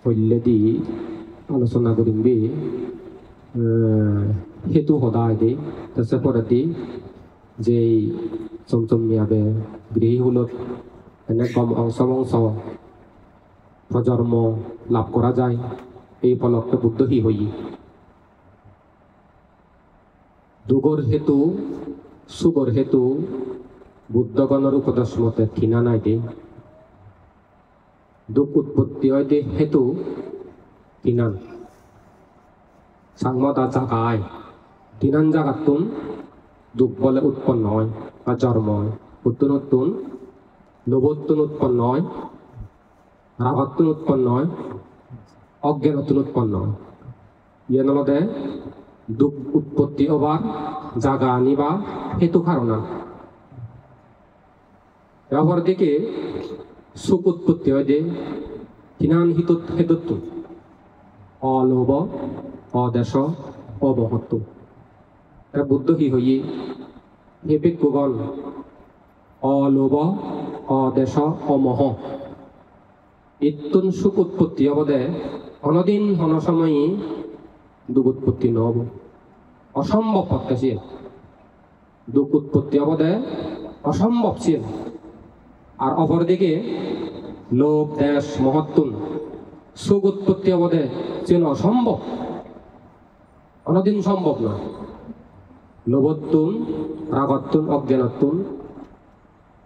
হইলেদি আলোচনা করিম বি হেতু সদায় দি তাছে পরে দি যে চমচমিয়াবে গৃহী হলত এনে কম অংশ প্রজন্ম লাভ করা যায় এই উপলক্ষে বুদ্ধহি হই দুগর হেতু সুগর হেতু বুদ্ধগণের উপদেশ মতে থিনা নাই দে দুঃখ উৎপত্তি হয় দে হেতু তিনান সাংমদা জাগায় তিনান জাগাতুন দুঃখ বলে উৎপন্ন হয় বা জন্ম হয় নতুন নতুন লোভত্তুন উৎপন্ন হয় রাগত্তুন উৎপন্ন হয় অজ্ঞানত্তুন উৎপন্ন হয় ইয়ে নলদে দুঃখ উৎপত্তি হবার জাগা আনিবা হেতু কারণা এবার দিকে সুখ উৎপত্তি হয় দে তিনান হেতুত্ব অলোভ অদেশ অবহত্ব বুদ্ধ কি হইয়ে হেবিক গুগল অলোভ অদেশ অমহ ইত্তুন সুখ উৎপত্তি হবদে অনদিন সময়ে দুঃখ উৎপত্তি নহব অসম্ভব হচ্ছে দুঃখ উৎপত্তি হবদে অসম্ভব ছিল আর অপরদিকে লোভ দেশ মহত্তুন সুখ উৎপত্তি হবদে ছিল অসম্ভব অনদিন সম্ভব না লোভত্তুন রাগত্তুন অজ্ঞানত্তুন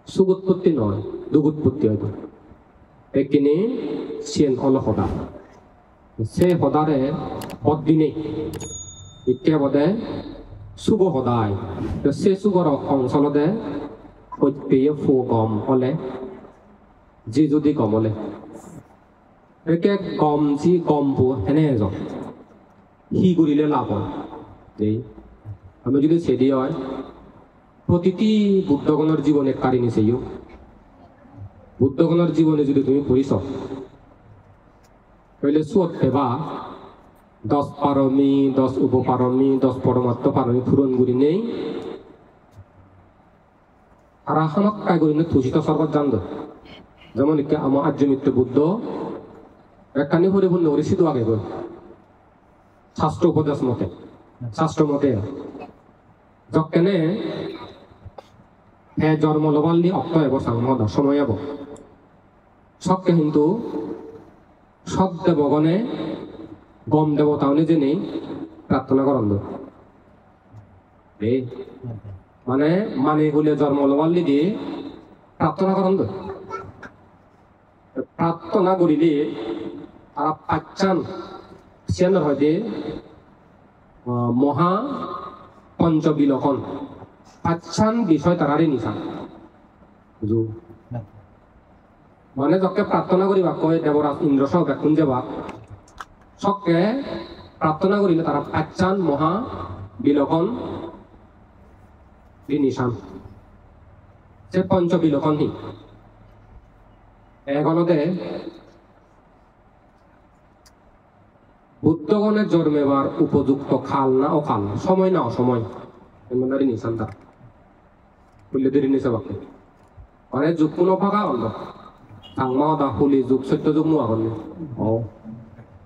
সুখ উৎপত্তি নয় দুঃখ উৎপত্তি হয়তো একিনি সিয়েন অলহদা সে হদারে পদ্দিনে ইত্যা বদে শুভ হদায় সে শুভর অঞ্চলদে পেয়ে ফু গম হলে যি যদি গম হলে একে গম যি গমবো হেনে এজন সি কৰিলে লাভ হয় এই আমি যদি সেদি হয় প্রতিটি বুদ্ধগণের জীবনে কারিনী সেইও বুদ্ধগণের জীবনে যদি তুমি পড়িছ তাহলে সুত পেবা 10 পারমী 10 উপপারমী 10 পরমাত্ম পারমী পূরণ করি নেই আর আমাক কাই করি না থুসিত সর্বত জানদ যেমন একে আমার আর্যমিত্র বুদ্ধ একখানি পরিপূর্ণ করে সিধু আগে গই শাস্ত্র উপদেশ মতে শাস্ত্র মতে যকেনে হে জন্ম লবাল্লি অক্ত এব সাংমদ সময় এব সবকে কিন্তু সব দেবগণে গম দেবতাও জেনে প্রার্থনা করন্দ মানে মানে গুলে জন্ম লবাল্লি দিয়ে প্রার্থনা করন্দ প্রার্থনা করিলে আর পাচ্ছান সিয়ানোর হয়তো মহা পঞ্চবিলক্ষণ পাচ্ছান বিষয় তারারে নিশান বুঝু মানে যকে প্রার্থনা করিবা কয় দেবরাজ ইন্দ্র সহ ব্যাকুণ যাবা সবকে প্রার্থনা করিলে তারা পাচ্ছান মহা বিলক্ষণ নিশান সে পঞ্চবিলক্ষণ হি এগলদে বুদ্ধগণের জন্মেবার উপযুক্ত খাল না অকাল সময় না অসময় এমনদারি নিশান তার বললে দেরি নিছে বাকি মানে যুগ কোনো ফাঁকা অন্ধ থাংমা দা হুলি যুগ সত্য যুগ নোয়া করলে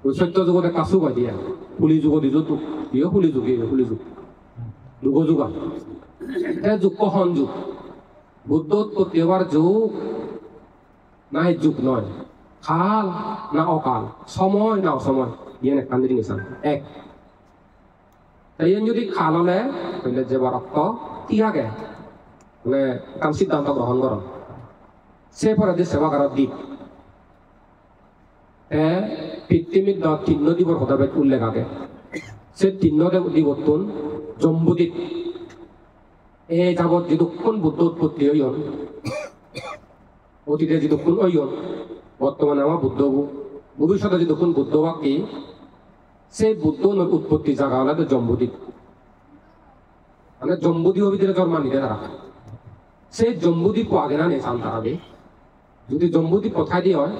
ওই সত্য যুগতে কাছু কয় দিয়া হুলি যুগ দি যুগ ইয়ে হুলি যুগ হুলি যুগ যুগ যুগা এ যুগ কখন যুগ বুদ্ধ উৎপত্তি হবার যুগ না এই যুগ নয় খাল না অকাল সময় না অসময় ইয়ে একটা নিশান এক তাই যদি খাল হলে তাহলে যে রক্ত তিয়াগে মানে কাম সিদ্ধান্ত গ্রহণ কর সে পরে যে সেবাকারত দ্বীপ পৃথিবীর 3 দ্বীপের কথা উল্লেখ আগে সে 3 দ্বীপতুন জম্বুদ্বীপ এই যাবৎ যতক্ষণ বুদ্ধ উৎপত্তি হইল অতীতে যতক্ষণ হইল বর্তমানে আমার বুদ্ধ ভবিষ্যতে যতক্ষণ বুদ্ধ বাকি সেই বুদ্ধ উৎপত্তি জায়গা হলে তো জম্বুদ্বীপ মানে জম্বুদ্বীপ ভিতরে জন্মানিতে তারা সেই জম্বুদ্বীপ আগে না নেই তারা যদি জম্বুদ্বীপ কোথায় দিয়ে হয়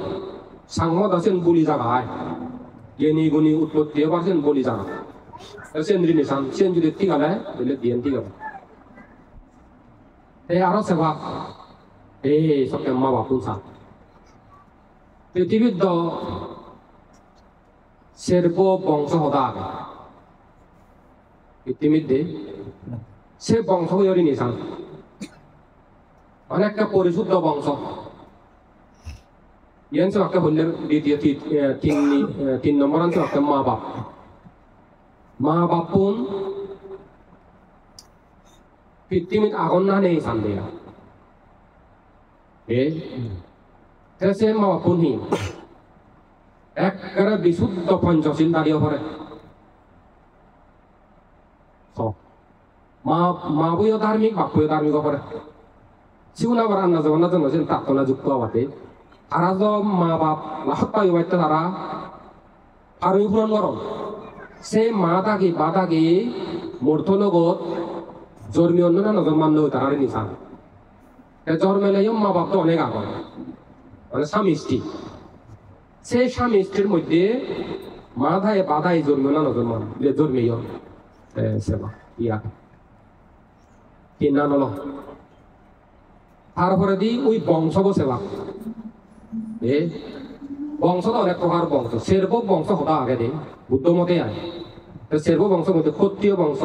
সাংমদ আছেন বলি জায়গা হয় জ্ঞানী গুণী উৎপত্তি পারছেন বলি জায়গা সেন নিশান সেন যদি ঠিক হলে তাহলে দিয়ে ঠিক হবে এই আরো সেবা এই সব মা বাপুন সা পৃথিবীর সের্ব বংশ হদা আগে ইতিমধ্যে সে বংশ হইরি নিশান অনেকটা পরিশুদ্ধ বংশ ইয়ান সবাকে বললেন দ্বিতীয় তিন নম্বর আনছে একটা মা বাপুন পৃথিবীর আগুন না নেই সান্দেয়া সে মা বাপুন হি একবারে বিশুদ্ধ পঞ্চশীল দাঁড়িয়ে পড়ে মা বইও ধার্মিক বাপুও ধার্মিক পড়ে সিউনা বার আন্না জমানা জন্য প্রার্থনা যুক্ত হওয়াতে তারা তো মা বাপ লাহত পাই বাইতে তারা আরো পূরণ করো সে মা থাকি বা থাকি মূর্ত লগত জন্মি অন্য না নজর মানলেও তারা নিশান জন্মেলে মা বাপ তো অনেক আগর মানে স্বামী স্ত্রী সেই স্বামী স্ত্রীর মধ্যে মা ধায় বাধায় জন্মে না নজর মান জন্মেই সেবা ইয়া কিনা নল তারপরে দি ওই বংশব সেবা বংশ তো অনেক প্রকার বংশ সের্ব বংশ হতা আগে দে বুদ্ধ মতে আয় সের্ব বংশ মধ্যে ক্ষত্রিয় বংশ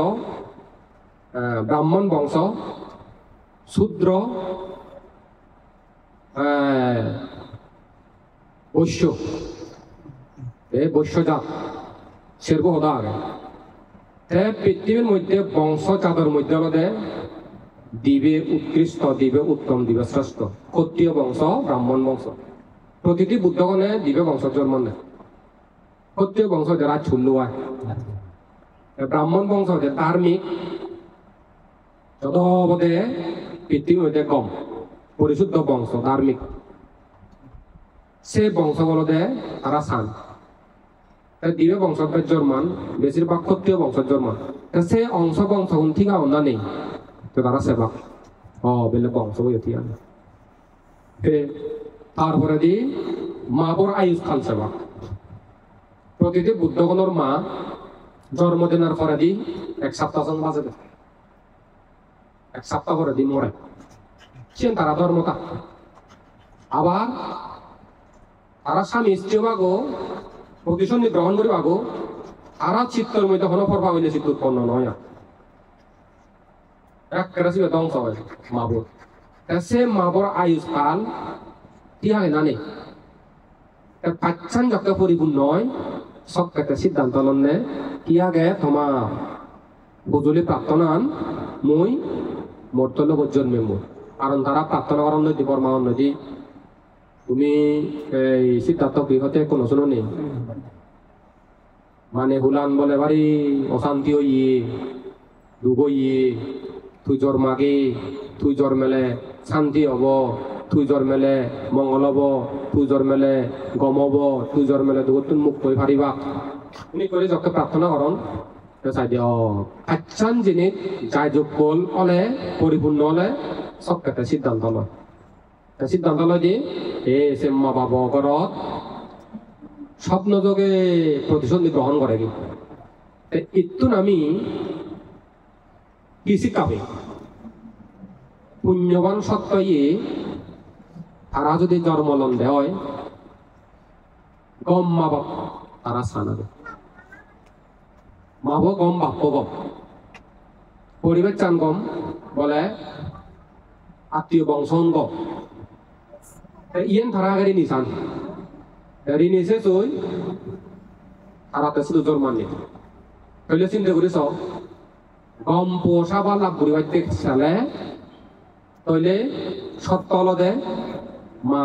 ব্রাহ্মণ বংশ শূদ্র বৈশ্য বৈশ্যজাত সের্ব হতা আগে পৃথিবীর মধ্যে বংশ জাতের মধ্যে হলে দিবে উৎকৃষ্ট দিবে উত্তম দিবে শ্রেষ্ঠ ক্ষত্রিয় বংশ ব্রাহ্মণ বংশ প্রতিটি বুদ্ধগণে দিবে বংশ জন্ম নেয় ক্ষত্রিয় বংশ যারা ছুল্লুয়া ব্রাহ্মণ বংশ যে ধার্মিক যতবদে পৃথিবীর মধ্যে কম পরিশুদ্ধ বংশ ধার্মিক সে বংশগুলোতে তারা সান দিবে বংশের জন্মান বেশিরভাগ ক্ষত্রিয় বংশের জন্মান সে অংশ বংশ ঠিক অন্য নেই তো তারা সেবা বেলে বংশ হইতে তারপরে দি মা বর আয়ুষ খাল সেবা প্রতিটি বুদ্ধগণের মা জন্মদিনের পরে দি এক সপ্তাহ বাজে এক সপ্তাহ পরে দি মরে সে তারা ধর্মতা আবার তারা স্বামী স্ত্রী বাগো প্রতিসন্ধি গ্রহণ করি বাগো তারা চিত্তের মধ্যে হন ফরফা হইলে চিত্ত উৎপন্ন নয় এক কেরাসিবে ধ্বংস হয় মাবর সে মাবর আয়ুষ কাল কি হয় না নেই পাচ্ছান যত পরিপূর্ণ হয় সব একটা সিদ্ধান্ত লন্নে কি আগে তোমার বুজলি প্রার্থনা মই মূর্ত লোক জন্মে মোর কারণ তারা প্রার্থনা করার নদী বর্মার নদী তুমি এই সিদ্ধান্ত গৃহতে কোনো শুনো নেই মানে হুলান বলে বাড়ি অশান্তি হইয়ে দুঃখ হইয়ে তুই জন্মাগে তুই জন্মেলে শান্তি হব তুই জন্মেলে মঙ্গল হব তুই জন্মেলে গম হব তুই জন্মেলে দুঃখ মুক্ত হয়ে পারিবা তুমি করে যখন প্রার্থনা করন চাই দিয়ে আচ্ছান জিনিস যাই যোগ্য হলে পরিপূর্ণ হলে সব একটা সিদ্ধান্ত লয় সিদ্ধান্ত লয় দিয়ে সে মা বাবা ঘরত স্বপ্ন যোগে প্রতিশোধ গ্রহণ করে কি ইত্যুন আমি কি শিখাবে পুণ্যবান সত্য তারা যদি জন্মলন দেয় গম মা বাপ তারা সানাবে মা বাপ গম বাপ গম পরিবেশ চান গম বলে আত্মীয় বংশ গম ইয়েন তারা আগে নিশান ঋণেছে চই তারাতে শুধু জন্মান নেই তাহলে চিন্তা করিস গম পোষা বা লাভ করি বাইতে চালে তইলে সত্য হলদে মা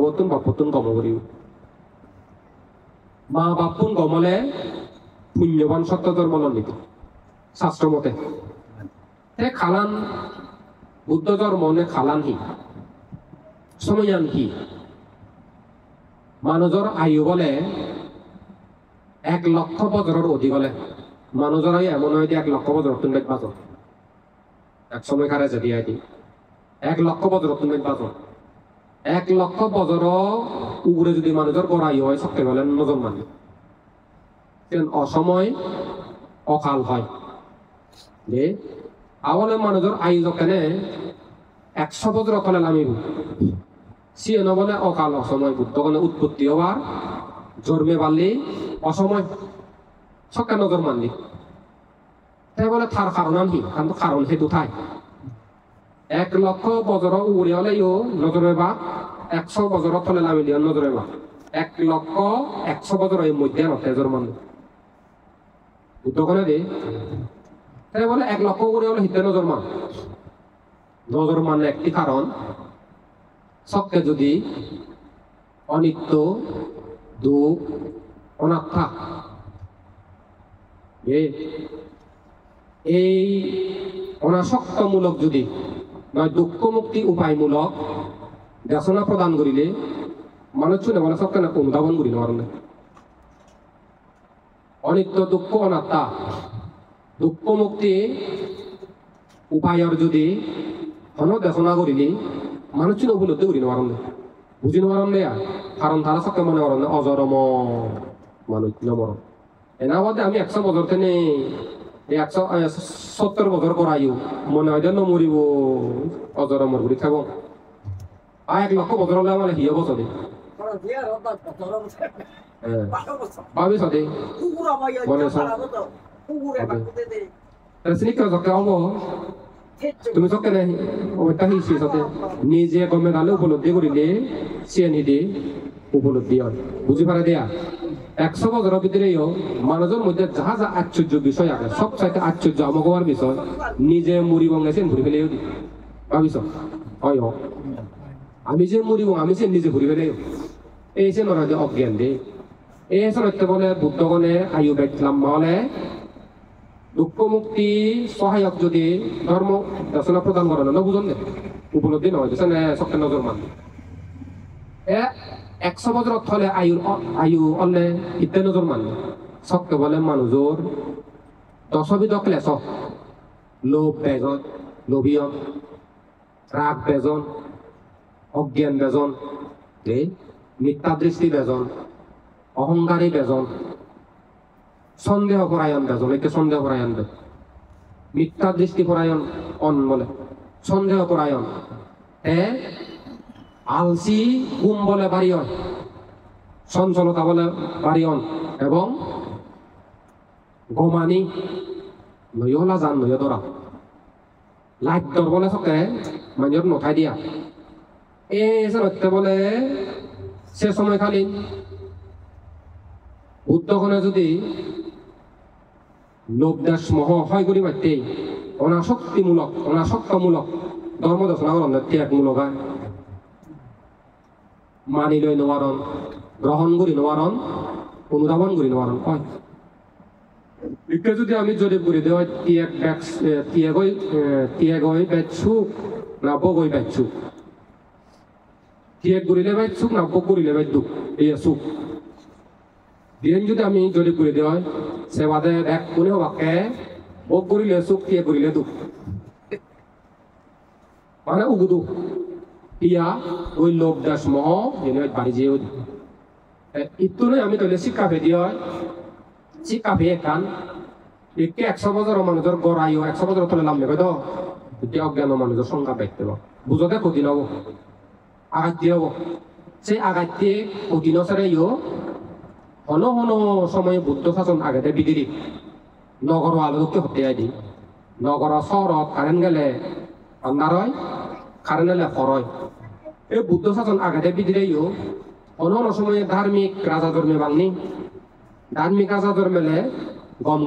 বাপুন বাপুন গম করি মা বাপুন গমলে পুণ্যবান সত্য জন্মলন নিত শাস্ত্র মতে খালান বুদ্ধ ধর্মনে খালান হি সময়ান কি মানুষের আয়ু বলে 1 লক্ষ বছরের অধিক হলে মানুষের আয়ু এমন হয় 1 লক্ষ বছর তুমি বাঁচো এক সময় খারে যদি আইতি 1 লক্ষ বছর তুমি বাঁচো 1 লক্ষ বছর উপরে যদি মানুষের গড় আয়ু হয় সবকে বলে নজন মানে অসময় অকাল হয় যে আওয়ালে মানুষের আয়ু যখন 100 বছর অকালে নামিব সিয়ে নবলে অকাল অসময় বুদ্ধগণে উৎপত্তি হওয়ার জন্মে পারলে অসময় সবকে নজর মানলি তাই বলে থার কারণ আনহি কিন্তু কারণ হেতু থাই 1 লক্ষ বছর উড়ে হলেও নজরে বা 100 বছর থলে নামিলিও নজরে বা 1 লক্ষ 100 বছরের মধ্যে নজর মান বুদ্ধগণে দে তাই বলে 1 লক্ষ উড়ে হলে হিতে নজর মানে একটি কারণ সবকে যদি অনিত্য দুঃখ অনাত্মা এই অনাসক্তমূলক যদি নয় দুঃখ মুক্তি উপায়মূলক দেশনা প্রদান করিলে মানুষ শুনে বলে সবকে না অনুধাবন করি না অনিত্য দুঃখ অনাত্মা দুঃখ মুক্তি উপায়র যদি হন দেশনা করিলে মানুষ শুনে উপলব্ধি করি না বুঝি নরম দেয়া কারণ তারা সবকে মনে করেন অজরম মানুষ নমর এনা বলতে আমি 100 বছর থেকে 170 বছর করাইও মনে হয় যেন মরিব অজরমর ঘুরি খাব 1 লক্ষ বছর হলে আমার হিয় বছরে ভাবিস দে মনে সকে হব তুমি সকে নাই ওইটা হিসি সতে নিজে গমে দালে উপলব্ধি করিলে সে নিদে উপলব্ধি হয় বুঝি পারে দেয়া 100 বছরের ভিতরেও মানুষের মধ্যে যাহা যা আশ্চর্য বিষয় আছে সব চাইতে আশ্চর্য আমগবার বিষয় নিজে মুড়ি বঙ্গেছেন ঘুরি ফেলে ভাবিস হয় আমি যে মুড়িব আমি যে নিজে ঘুরি ফেলে এই যে নয় অজ্ঞান দে এই সত্যি বলে বুদ্ধগণে আয়ু বেটলাম বলে দুঃখ মুক্তি সহায়ক যদি ধর্ম দর্শনা প্রদান করে না বুঝলেন উপলব্ধি নয় সবকে নজর মান 100 বছর থলে আয়ু অলে ইত্যাদি নজর মান সবকে বলে মানুষের 10বিধ ক্লেশ লোভ বেজন লোভিয়ন রাগ বেজন অজ্ঞান বেজন মিথ্যা দৃষ্টি বেজন অহংকারী বেজন সন্দেহ পরায়ণ বেজন একে সন্দেহ পরায়ণ মিথ্যা দৃষ্টি পরায়ণ বলে সন্দেহ পরায়ণ আলসি গুম বলে বাড়িয়ন চঞ্চলতা বলে বাড়িয়ন এবং গোমানি নয়লা জান নয় ধরা লাইট দর বলে সকে মানুষ নথাই দিয়া এই সত্যি বলে সে সময়কালীন বুদ্ধগণে যদি লোভ দেশ মোহ হয় করি পারতে অনাসক্তমূলক ধর্ম দর্শনা ত্যাগমূলক হয় মানি লই নোৱাৰণ গ্ৰহণ কৰি নোৱাৰণ অনুধাৱন কৰি নোৱাৰণ হয় এতিয়া যদি আমি জৰীপ কৰি দিওঁ তিয়াগৈ বেচছো না বগৈ বেচছো তিয়াগ কৰিলে বেচছো না বগ কৰিলে বেচছো এই চুক দিন যদি আমি জৰীপ কৰি দিওঁ সেবাদে এক কোনে বাকে বগ কৰিলে চুক তিয়াগ কৰিলে দুখ মানে উগুদু ইয়া ওই লোভ দাস মোহ যেন বাড়ি যেও itu nih আমি তাহলে শিক্ষা পেয়ে হয় শিক্ষা পেয়ে কান একে 100 বছর মানুষের গড়াইও 100 বছর তলে নামবে তো এতিয়া অজ্ঞান মানুষের সংখ্যা দেখতে পাবো বুঝতে কঠিন হবো আঘাত দিয়ে হবো সেই আঘাত দিয়ে কঠিন ছাড়াইও হন সময় বুদ্ধ শাসন আঘাতে বিদিরি নগর আলোকে হতে আই দি নগর শহরত কারেন্ট গেলে আন্ধার হয় কারেন্ট গেলে খরয় এই বুদ্ধ শাসন আঘাতে বিদিরেও অন্য সময়ে ধার্মিক রাজা ধর্মে বাংনি ধার্মিক রাজা ধর্মেলে গম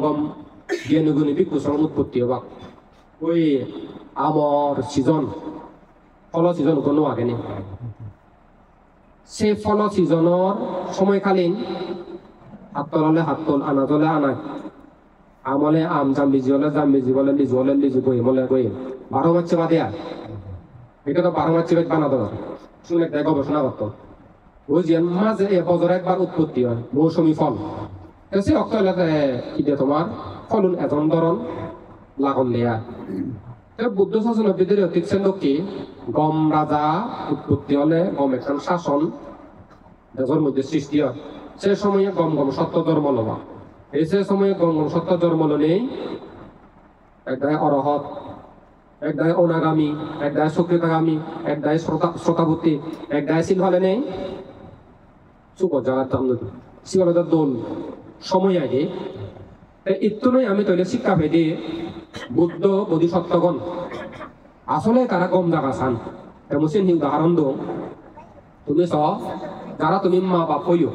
জ্ঞানীগুণী বিকুশন উৎপত্তি হবা ওই আমর সিজন ফল সিজন কোনো আগেনি সেই ফল সিজনের সময়কালীন হাত তলালে হাত তল আনা তলে আনায় আমলে আম জাম্বিজি হলে জাম্বিজি বলে লিজু হলে লিজু গই বলে গই 12 মাসে বাদে এটা তো 12 মাসে বানা দেওয়া শুনে একটা গবেষণা করতো ওই যে মাঝে বছর একবার উৎপত্তি হয় মৌসুমী ফল সে অক্ট এলাকাতে কি দিয়ে তোমার ফলন এজন ধরন লাগন দেয়া বুদ্ধ শাসনের ভিতরে অতিকছেন কি গম রাজা উৎপত্তি হলে গম একখান শাসন দেশের মধ্যে সৃষ্টি হয় সে সময়ে গম সত্য ধর্ম লবা এই সে সময়ে গম সত্য ধর্ম নেই একদায় অরহত একদায় অনাগামী একদায় সুকৃতাগামী একদায় শ্রোতাবুদ্ধি একদায় সিলভালে নেই সুখ জায়গা তাম সিগলতা দোল সময় আগে একটু নয় আমি তৈরি শিক্ষা পেয়ে বুদ্ধ বোধিসত্ত্বগণ আসলে তারা কম জায়গা চান তেমন উদাহরণ দো তুমি যারা তুমি মা বাপ হইও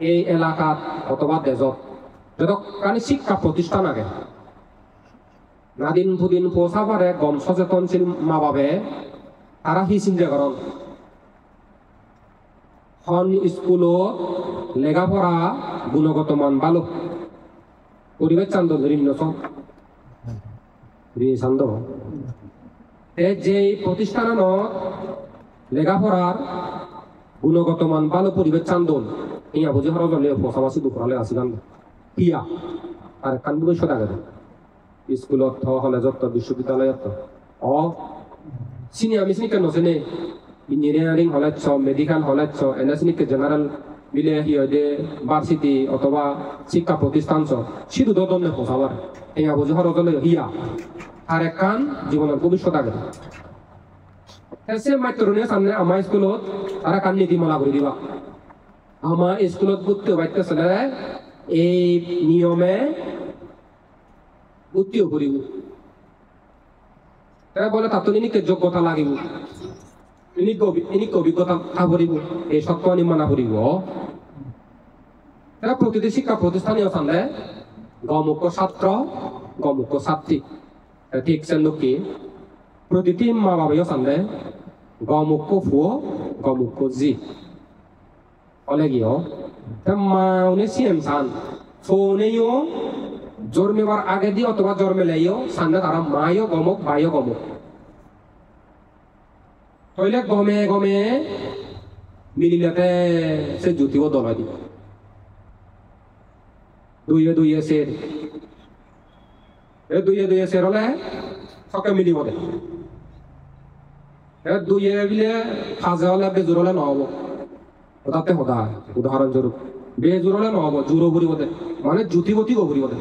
এই এলাকাত অথবা দেশত যতক কারণে শিক্ষা প্রতিষ্ঠান আগে নাদিন ফুদিন পোষা পারে গম সচেতনশীল মা বাপে তারা সি চিন্তা করেন খন স্কুলত লেখাপড়া গুণগত মান ভালো পরিবেশ চান্দ ঋণ চান্দ যে প্রতিষ্ঠানত লেখাপড়ার গুণগত মান ভালো পরিবেশ চান্দন ইয়া বুঝে হরলে পশামাসি দুপুরালে আসি গান পিয়া আর কান ভবিষ্যৎ আগে স্কুলত কলেজত বিশ্ববিদ্যালয়ত চিনি আমি চিনি কেন চেনে ইঞ্জিনিয়ারিং হলেছ মেডিকেল হলেছ এনে চিনিকে জেনারেল মিলে হিয়ে ভার্সিটি অথবা শিক্ষা প্রতিষ্ঠান সিধু দনে পচাবার ইয়া বুঝে হরলে হিয়া আর এক কান জীবনের ভবিষ্যৎ আগে সে মাত্রনে সামনে আমার স্কুলত তারা কান নীতিমালা করে দিবা আমার স্কুলত ভর্তি বাইতেছিল এই নিয়মে ভর্তিও করিব তারা বলে তাতো ইনিকে যোগ্যতা লাগিব ইনিকে অভিজ্ঞতা করিব এই সত্য মানা করিব তারা প্রতিটি শিক্ষা প্রতিষ্ঠানীয় সামনে গমুখ্য ছাত্র গমুখ্য ছাত্রী ঠিক সেন্দুকি প্রতিটি মা বাবাও সামনে গমুখ্য ফুয় গমুখ্য জি অলেগিও মা উনি সিএম সান ফোনেও জন্মেবার আগে দিয়ে অথবা জন্মে লাইও সামনে তারা মায়ও গমক বাইও গমক হইলে গমে গমে মিলিলেতে সে জুতিও দলাই দিব দুইয়ে সের দুইয়ে সের হলে সকে মিলিব দে দুইয়ে বিলে সাজে হলে বেজুর হলে নহব তাতে সদায় উদাহরণ স্বরূপ বেজুর হলে নহব জোৰো ফুৰিব দে মানে জুতিবতিও ফুৰিব দে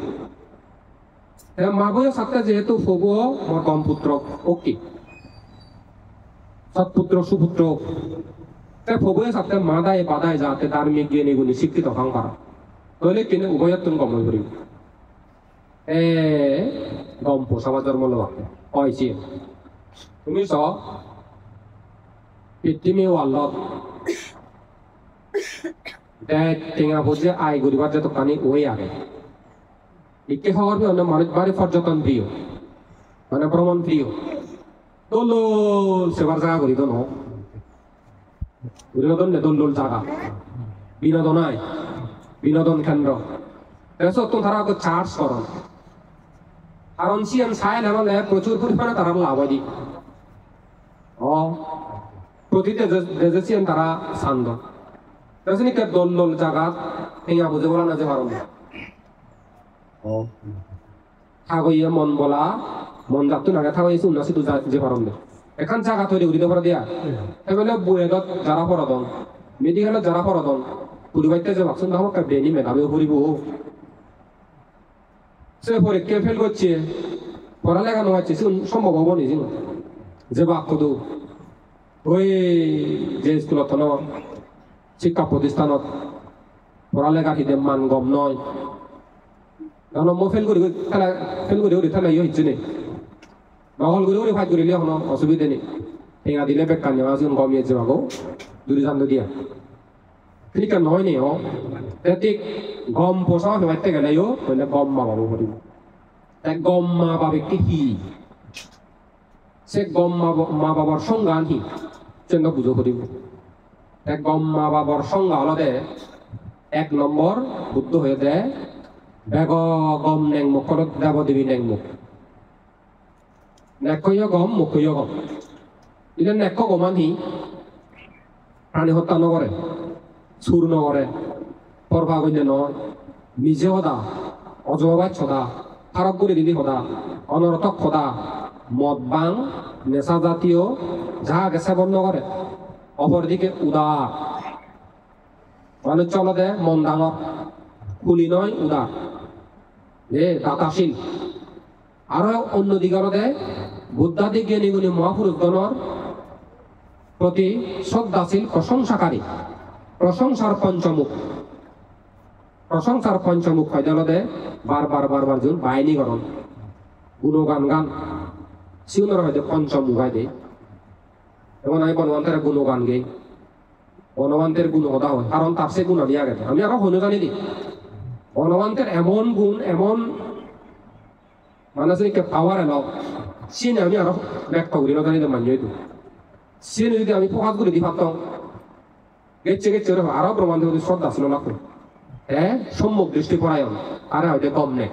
মা বইও ছাত্রে যেহেতু ফব মোৰ কম পুত্র অকি সৎপুত্র সুপুত্র ফবয়ে ছাত্রে মাদায় বাদায় যাতে ধার্মিক জ্ঞানী গুণী শিক্ষিত হং পারা তৈলে কিনে উভয়ত তুমি গম করিব গম পোষাবা জন্ম লওয়া কয়ছি তুমি পৃথিবী ওয়ালত টেঙা বুঝে আয় গরিবার যত কানি ওই আগে ইকে হওয়ার অন্য মানুষ বাড়ি পর্যটন প্রিয় মানে ভ্রমণ প্রিয় দোল সেবার জায়গা করি তো বিনোদন নে দোল জায়গা বিনোদন আয় বিনোদন কেন্দ্র তো তারা চার্জ করন কারণ সিএম সাইল হলে প্রচুর পরিমাণে তারা লাভ হয় প্রতিটা দেশে সিএম তারা সান্দ কে দোল জায়গা এই বুঝে বলা না যে পারো থাকইয়ে মন বলা মন যাতো নাগে থাকইছে উন্নতি তো যে পারম দে এখন জায়গা তৈরি উড়িতে পারে দিয়া এবেলে বুয়েদত যারা পড়াদন মেডিকেলত যারা পড়াদন পরিবারতে যে ভাবছেন আমাক ব্রেনি মেধাবেও পড়িব সে পরীক্ষা ফেল করছে পড়ালেখা নহচ্ছে সম্ভব হব নিজে যে বাক্য তো ওই যে স্কুলত শিক্ষা প্রতিষ্ঠানত পড়ালেখা হিদে মান গম নয় কারণ মই ফেল করি তাহলে ইয়ে হচ্ছে নেই নহল করে ফাইট করিলে কোনো অসুবিধা নেই টেঙা দিলে বেকার নেওয়া আছে গমিয়েছে বাবু দূরে জানতে দিয়া ঠিক নহয় নি ঠিক গম পোষা ফেমাইতে গেলেও হইলে গম মা বাবু করিব গম মা বাবে কি সে গম মা বাবার সংজ্ঞান হি চেন্দ বুঝো করিব গম মা বাবার সংজ্ঞা হলদে এক নম্বর বুদ্ধ হয়ে দেয় বেগ গম নেং মুখ দেবদেবী নেং মুখ নেকয় গম মুখয় গম এটা নেক গমান হি প্রাণী হত্যা নকরে চুর নকরে পরভা গণ্য নয় নিজে সদা অজবাবাই সদা ফারক করে দিদি সদা অনরতক সদা মদ বাং নেশা জাতীয় যা গেছে বন্ধ করে অপরদিকে উদার মানুষ চলতে মন ডাঙর খুলি নয় উদার দাতাশীল আরো অন্যদিকে বুদ্ধাদি জ্ঞানী গুণী মহাপুরুষগণর প্রতি শ্রদ্ধাশীল প্রশংসাকারী প্রশংসার পঞ্চমুখ হয়দলদে বারবার যুন বাইনি গরম গুণগান গান সিউনর হয়তো পঞ্চমুখ হয় দে এবং আমি বনবান্তের গুণগান গেই বনবান্তের গুণ হদা হয় কারণ তার সে গুণ আনিয়া গেছে আমি আরো হনু জানি দিই বনবান্তের এমন গুণ এমন মানুষের পাওয়ার এলাও সিনে আমি আরো ব্যাখ্যা করি না জানি মানিয়ে দিই সিনে যদি আমি প্রকাশ করে দিই ভাবতাম গেছে আরো প্রমাণ দিয়ে শ্রদ্ধা ছিল না হ্যাঁ সম্মুখ দৃষ্টি পরায়ণ আর হয়তো কম নেই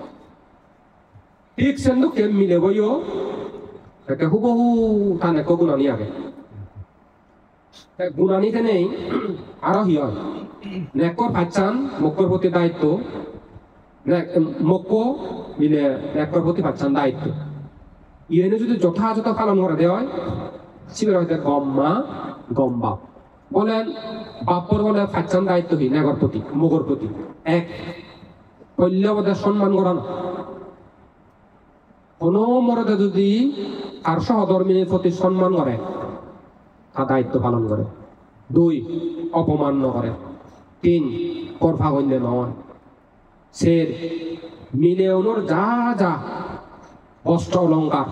ঠিক সেন্দু কেম মিলে বইও একে হুবহু থানে গুণানি আগে গুণানিতে নেই আরো হিয় নেকর পাচ্ছান মক্কর প্রতি দায়িত্ব মক্ক মিলে নেকর প্রতি পাচ্ছান দায়িত্ব ইয়েনে যদি যথাযথ পালন করে দেওয়া হয় শিবের হয়তো গম্বা বলেন বাপর বলে পাচ্ছান দায়িত্বহীন নেগর প্রতি মগর প্রতি এক কল্যাবদের সম্মান করানো কোন মরদে যদি আর সহধর্মিনীর প্রতি সম্মান করে তা দায়িত্ব পালন করে দুই অপমান করে তিন করফাগণ্য নয় সের মিলে ওনোর যা যা বস্ত্র অলঙ্কার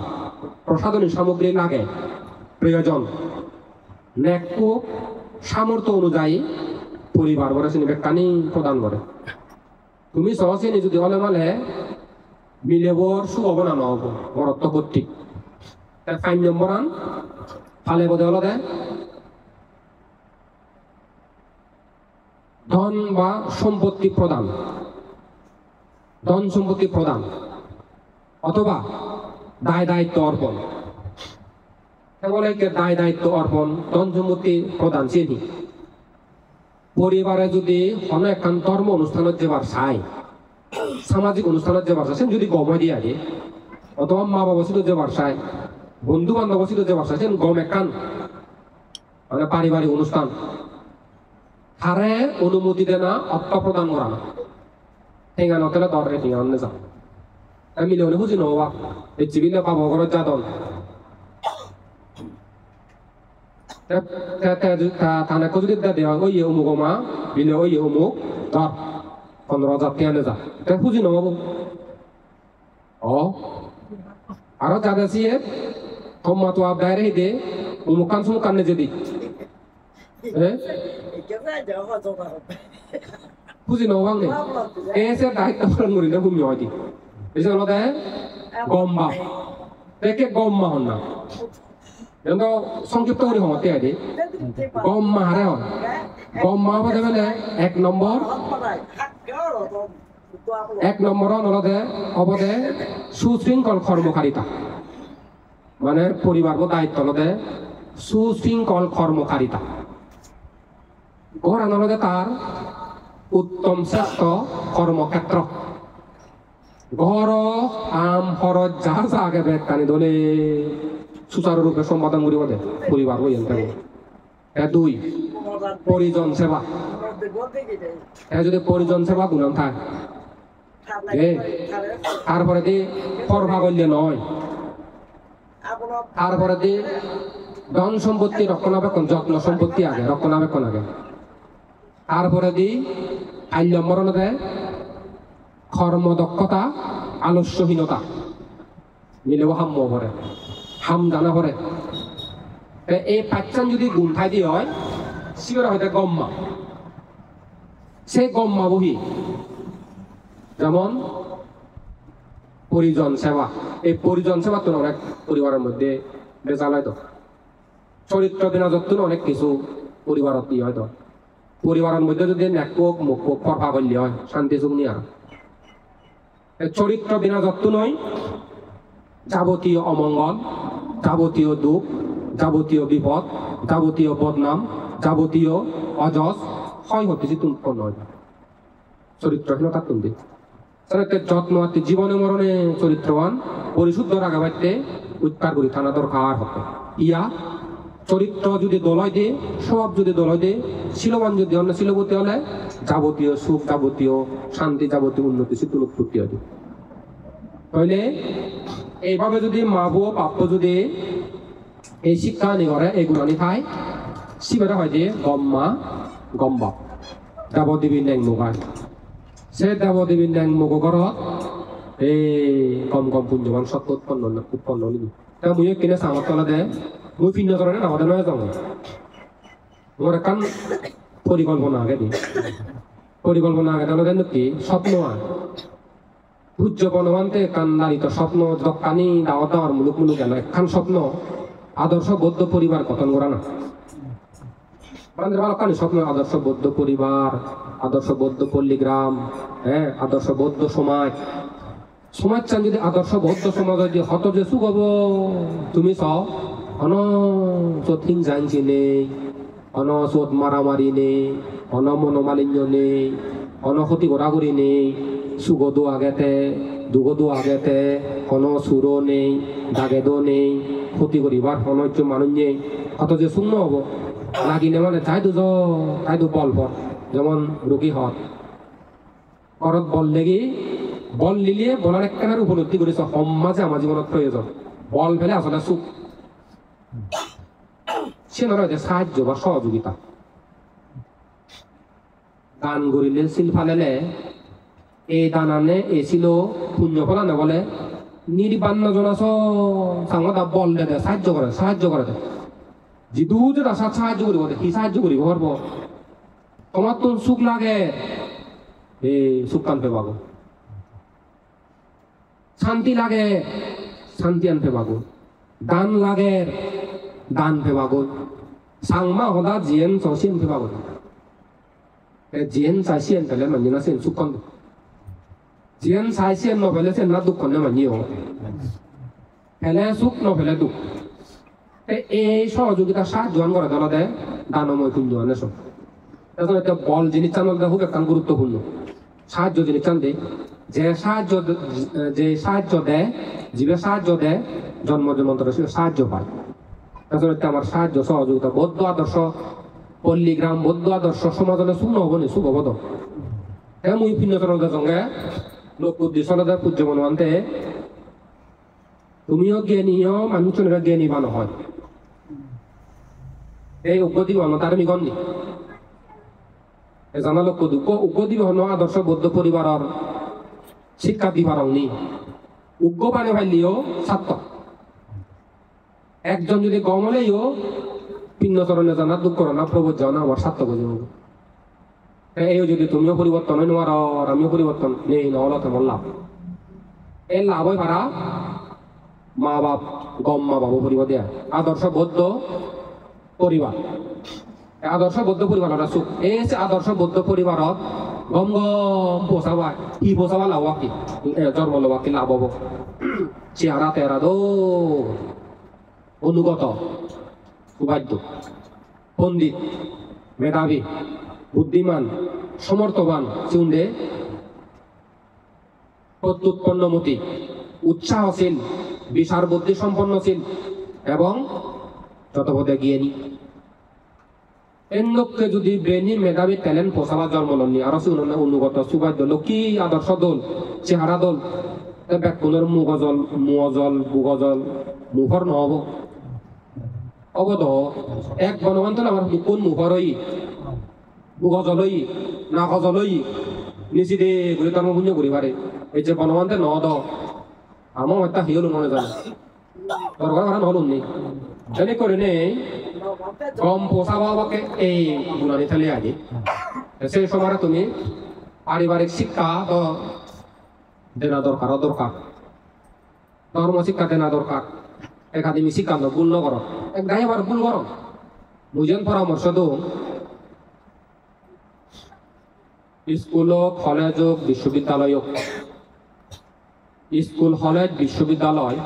প্রসাধনী সামগ্রী লাগে প্রয়োজন নেকো সামর্থ্য অনুযায়ী পরিবার বলে কানি প্রদান করে তুমি সহসিনী যদি হলে মালে মিলেবর সুহব না নহব বরত্ব কর্তৃক 5 নম্বর আন ফালে বোধ হলো দেয় ধন বা সম্পত্তি প্রদান অথবা দায় দায়িত্ব অর্পণ বলে দায় দায়িত্ব অর্পণ ধন সম্পত্তি প্রদান চিনি পরিবারে যদি কোনো একখান ধর্ম অনুষ্ঠানের যেবার চাই সামাজিক অনুষ্ঠানের যেবার চাই যদি গমে দিয়ে আগে অথবা মা বাবা ছিল যেবার চাই বন্ধু বান্ধব ছিল যেবার চাইছেন গম একখান মানে পারিবারিক অনুষ্ঠান হারে অনুমতি দে না অর্থ প্রদান করা না ঠেঙ্গা নতেলে দরে ঠেঙ্গা অন্য যা আমি মিলে বুঝি নবা এই চিবিলে পাবো ঘরের যাদন থানা যদি দেওয়া ওই অমুক মা বিলে ওই অমুক ধর 15,000 টাকা নে যা তা বুঝি নব আরো যাদের সিয়ে কম্মা তো আপ ডাইরে দে অমুক কান সুমুক কান্নে যদি বুঝি নব বাংলে এসে দায়িত্ব পালন করি না ভূমি হয় দি এসে হলো দেয় গম্বা দেখে গম্মা হন না কিন্তু সংক্ষিপ্ত করে হতে আগে গম্মা হারে হয় গম্মা বলতে গেলে 1 নম্বর নলদে অবদে সুশৃঙ্খল কর্মকারিতা মানে পরিবার দায়িত্ব নদে সুশৃঙ্খল কর্মকারিতা ঘর নলদে তার উত্তম শ্রেষ্ঠ কর্মক্ষেত্র ঘর আম খরচ যা যা আগে বেগ টানি দলে সুচারুরূপে সম্পাদন করিব দে পরিবার বই আনতে দুই পরিজন সেবা যদি পরিজন সেবা গুণাম থাকে তারপরে দি করবা করলে নয় তারপরে দি ধন সম্পত্তি রক্ষণাবেক্ষণ যত্ন সম্পত্তি আগে রক্ষণাবেক্ষণ আগে তারপরে দি আল্যম্বরণ দেয় কর্মদক্ষতা আলস্যহীনতা মিলেও হাম্য করে হাম জানা করে এই পাচ্ছান যদি গুন্থাই দিয়ে হয় শিবের হয়তো গম্মা সেই গম্মা বহি যেমন পরিজন সেবা এই পরিজন সেবা তো অনেক পরিবারের মধ্যে বেজাল হয়তো চরিত্র বিনাজত্ব অনেক কিছু পরিবারত দিয়ে হয়তো পরিবারের মধ্যে যদি নেকক মুখ করবা করলে হয় শান্তি সুখ নিয়ে চরিত্র বিনাজত্ব নয় যাবতীয় অমঙ্গল যাবতীয় দুঃখ যাবতীয় বিপদ যাবতীয় বদনাম যাবতীয় অজস ক্ষয় হতে উৎপন্ন হয় চরিত্রহীনতা তুলবে যত্ন জীবনে মরণে চরিত্রবান পরিশুদ্ধ রাখা বাইতে উৎকার করি থানা দরকার হতো ইয়া চরিত্র যদি দলয় দে স্বভাব যদি দলয় দে শিলবান যদি অন্য শিলবতী হলে যাবতীয় সুখ যাবতীয় শান্তি যাবতীয় উন্নতি শীতল উৎপত্তি হয় তাহলে এইভাবে যদি মা বউ প্রাপ্য যদি এই শিক্ষা নি করে এই গুণানি খায় সিবেরা হয় যে গম্মা গম্বা দেবদেবী নেং মুগায় সে দেবদেবী নেং মুগ ঘরত এই কম কম পুঞ্জবান সত্য উৎপন্ন নিবি তা মুই কিনে সামত তলা দে মুই ভিন্ন ধরনের আমাদের নয় যাবো মোর একান পরিকল্পনা আগে দিই পরিকল্পনা আগে তাহলে দেন কি স্বপ্ন আর পূজ্য বনবান্তে কান্দারিত স্বপ্ন দক্কানি দাওয়া দাওয়ার মুলুক মুলুক গেল একখান স্বপ্ন আদর্শ বৌদ্ধ পরিবার গঠন করা না আমাদের ভালো কানি স্বপ্ন আদর্শ বৌদ্ধ পরিবার আদর্শ বৌদ্ধ পল্লীগ্রাম হ্যাঁ আদর্শ বৌদ্ধ সমাজ সমাজ চান যদি আদর্শ বৌদ্ধ সমাজ যদি হত যে সুগব তুমি চাও অন চথিং জানছি নেই অন চোট মারামারি নেই অন মনোমালিন্য নেই অন ক্ষতি ঘোরাঘুরি নেই সুগদো আগেতে দুগদো আগেতে কোনো সুরো নেই দাগেদো নেই ক্ষতি করিবার অনৈক্য মানুষ নেই অত যে শূন্য হব লাগিনে মানে তাই তো বল পর যেমন রোগী হত করত বল লেগে বল লিলিয়ে বলার একখানার উপলব্ধি করেছে সমাজে আমার জীবনত প্রয়োজন বল ফেলে আসলে সুখ সে নয় যে সাহায্য বা সহযোগিতা গান গড়িলে শিল ফালেলে এই দান আনে এ ছিল পুণ্য ফলা না বলে নির্বান্ন জন সাংবাদ বল দে সাহায্য করে দে যিদু যে রাস্তা সাহায্য করিব সি সাহায্য করিব পারব তোমার তো সুখ লাগে এই সুখ আনতে পাবো শান্তি লাগে শান্তি আনতে পাবো দান লাগে দান পেবাগো সাংমা হদা জিয়েন চসিয়েন পেবাগো জিয়েন চাইসিয়েন পেলে মানি না সেন সুখ জিয়েন চাইসিয়েন নভেলে সেন না দুঃখ নে মানি হ পেলে সুখ নভেলে দুঃখ এই সহযোগিতা সাহায্য করে দল দেয় দানময় পুঞ্জ আনে সব এখন একটা বল জিনিস চান খুব একটা গুরুত্বপূর্ণ সাহায্য জিনিস চান দেয় যে সাহায্য দেয় জীবে সাহায্য দেয় জন্ম জন্মান্তর সাহায্য পায় তাছাড়া আমার সাহায্য সহযোগিতা বৌদ্ধ আদর্শ পল্লীগ্রাম বৌদ্ধ আদর্শ সমাজনে শূন্য হব নি শুভ হব হ্যাঁ মুই ভিন্নতরদের সঙ্গে লোক উদ্দেশ্যে পূজ্য মনবান্তে তুমিও জ্ঞানীয় মানুষজনের জ্ঞানী বানো হয় এই উগ্র দিব তার মিগন নি জানা লোক উগ্র দিব হন আদর্শ বৌদ্ধ পরিবারের শিক্ষা দিবার নি উগ্র পানে পাইলিও ছাত্র একজন যদি কম হলেও ভিন্নতরণে জানা দুঃখ না প্রবোধ জানা আমার স্বার্থ বুঝে এই যদি তুমিও পরিবর্তন হয় নোয়ার আর আমিও পরিবর্তন নেই নহলে তোমার লাভ এই লাভ হয় ভাড়া মা বাপ গম মা বাবু পরিবার দেয় আদর্শ বৌদ্ধ পরিবার আদর্শ বৌদ্ধ পরিবার সুখ এই আদর্শ বৌদ্ধ পরিবারত গম গম পোষাবা ই পোষাবা লাভ কি জন্ম লবা কি লাভ হব চেহারা তেরা দো অনুগত সুবাদ্য পণ্ডিত মেধাবী বুদ্ধিমান সমর্থবান চিউন্দে প্রত্যুৎপন্নমতি উৎসাহশীল বিশার বুদ্ধি সম্পন্নশীল এবং যতপদে জ্ঞানী এর লোককে যদি ব্রেনি মেধাবী ট্যালেন্ট পোষাবা জন্ম লননি আরো অনুগত সুবাদ্য লক্ষ্মী আদর্শ দল চেহারা দল ব্যাকুণের মুগজল বুগজল মুখর নহব অবধ এক বনবান্তল আমার কোন মুখরই বুগজলই না গজলই নিচি দে ঘুরে তার পুণ্য ঘুরি পারে এই যে বনবান্তে নদ আমার একটা হিল মনে জানে দরকার করা নহল নেই জানি করে নেই কম পোষা বাবাকে এই গুণানি থালি আগে সেই সময় তুমি পারিবারিক শিক্ষা তো দেনা দরকার ধর্ম শিক্ষা দেনা দরকার একাডেমি শিক্ষা ভুল নকর এক গাইবার ভুল কর বুঝেন পরামর্শ দো স্কুল কলেজ বিশ্ববিদ্যালয় স্কুল কলেজ বিশ্ববিদ্যালয়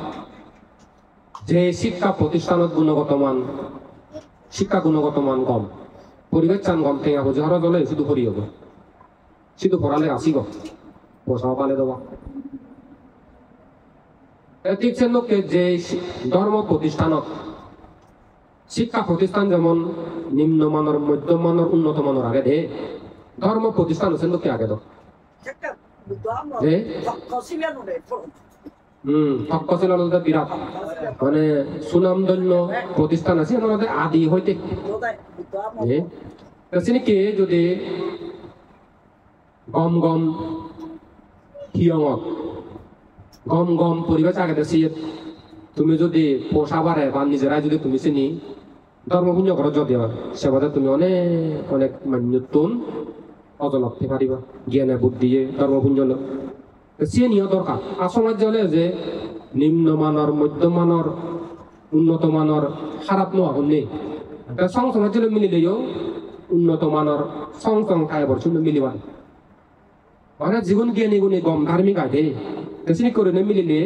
যে শিক্ষা প্রতিষ্ঠানত শিক্ষা গুণগত মান কম পরিবেশ চান কম টেঙা বুঝে হর জলে শুধু করি হব শুধু পড়ালে আসিব পয়সা পালে দেওয়া ঠিক সে লোককে যে ধর্ম প্রতিষ্ঠানত শিক্ষা প্রতিষ্ঠান যেমন নিম্নমানের মধ্যমানের উন্নত মানের আগে দে ধর্ম প্রতিষ্ঠান হচ্ছে লোককে আগে দাও তক্ষশিলা বিরাট মানে সুনামধন্য প্রতিষ্ঠান আছে আমাদের আদি হইতে চিনিকে যদি গম গম হিয়ঙত গম গম পরিবেশ আগে দেশি তুমি যদি পোষা বাড়ে বা নিজেরাই যদি তুমি চিনি ধর্মপুঞ্জ ঘর যদি হয় সেবাদে তুমি অনেক অনেক মান্যতুন অজলতে পারিবা জ্ঞানে বুদ্ধিয়ে ধর্মপুঞ্জ চিনিও দরকার আর সমাজ হলে যে নিম্নমানের মধ্যমানের উন্নত মানের খারাপ নোয়া নেই সং সমাজ মিলিলেও উন্নত মানের সং সং খাই বছর মিলিবা মানে জীবন জ্ঞানী গুণী গম ধার্মিক আগে চিনি করে মিলিলে